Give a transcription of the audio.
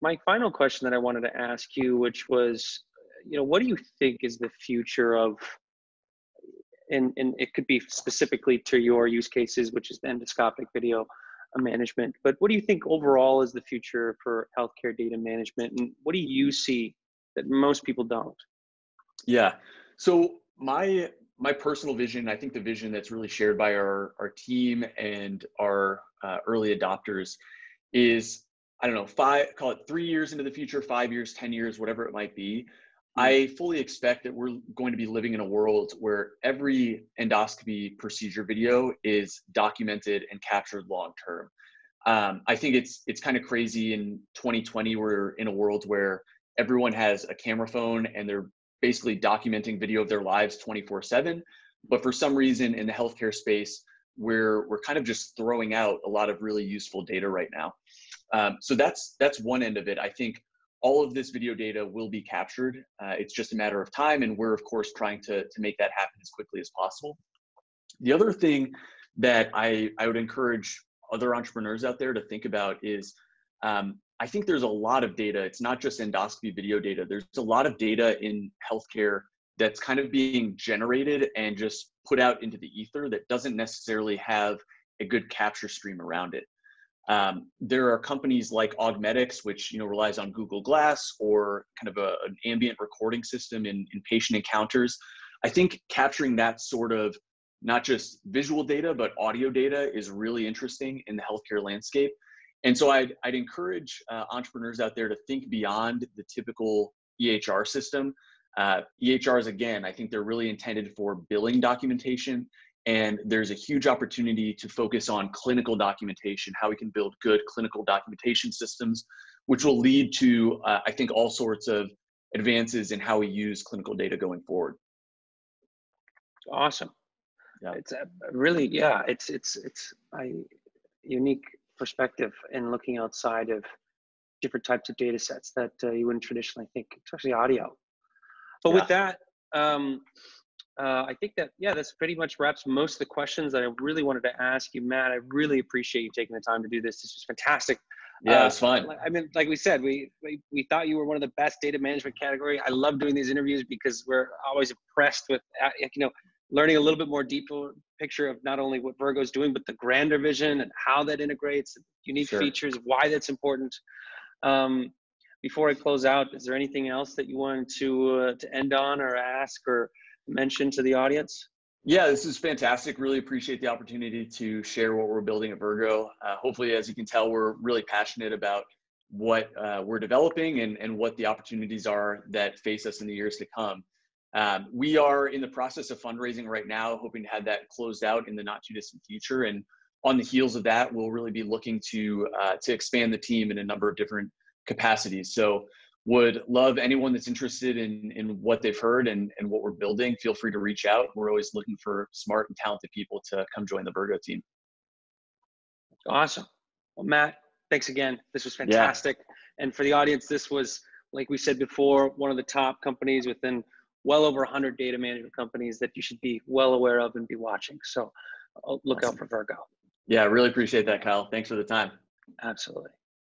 my final question that I wanted to ask you, which was, what do you think is the future of, and it could be specifically to your use cases, which is the endoscopic video management, but what do you think overall is the future for healthcare data management, and what do you see that most people don't? Yeah. So my personal vision, I think the vision that's really shared by our team and our early adopters is, I don't know, call it 3 years into the future, 5 years, 10 years, whatever it might be. I fully expect that we're going to be living in a world where every endoscopy procedure video is documented and captured long term. I think it's kind of crazy in 2020, we're in a world where everyone has a camera phone and they're basically documenting video of their lives 24/7. But for some reason in the healthcare space, we're kind of just throwing out a lot of really useful data right now. So that's one end of it. I think all of this video data will be captured. It's just a matter of time, and we're of course trying to make that happen as quickly as possible. The other thing that I would encourage other entrepreneurs out there to think about is, I think there's a lot of data. It's not just endoscopy video data. There's a lot of data in healthcare that's kind of being generated and just put out into the ether that doesn't necessarily have a good capture stream around it. There are companies like Augmetics, which relies on Google Glass or kind of an ambient recording system in patient encounters. I think capturing that sort of not just visual data, but audio data is really interesting in the healthcare landscape. And so I'd encourage entrepreneurs out there to think beyond the typical EHR system. EHRs, again, I think they're really intended for billing documentation. And there's a huge opportunity to focus on clinical documentation, how we can build good clinical documentation systems, which will lead to, I think, all sorts of advances in how we use clinical data going forward. Awesome. Yeah. It's really, yeah, it's a unique perspective in looking outside of different types of data sets that you wouldn't traditionally think, especially audio. But with that, I think that, this pretty much wraps most of the questions that I really wanted to ask you, Matt. I really appreciate you taking the time to do this. This was fantastic. Yeah, it's fun. I mean, like we said, we thought you were one of the best data management category. I love doing these interviews because we're always impressed with, learning a little bit more deeper picture of not only what Virgo's doing, but the grander vision and how that integrates, unique features, why that's important. Before I close out, is there anything else that you wanted to end on or ask or mention to the audience? Yeah, this is fantastic. Really appreciate the opportunity to share what we're building at Virgo. Hopefully, as you can tell, we're really passionate about what we're developing and what the opportunities are that face us in the years to come. We are in the process of fundraising right now, hoping to have that closed out in the not too distant future. And on the heels of that, we'll really be looking to expand the team in a number of different capacities. So would love anyone that's interested in what they've heard and what we're building. Feel free to reach out. We're always looking for smart and talented people to come join the Virgo team. Awesome. Well, Matt, thanks again. This was fantastic. Yeah. And for the audience, this was, like we said before, one of the top companies within well over 100 data management companies that you should be well aware of and be watching. So look out for Virgo. Yeah, I really appreciate that, Kyle. Thanks for the time. Absolutely.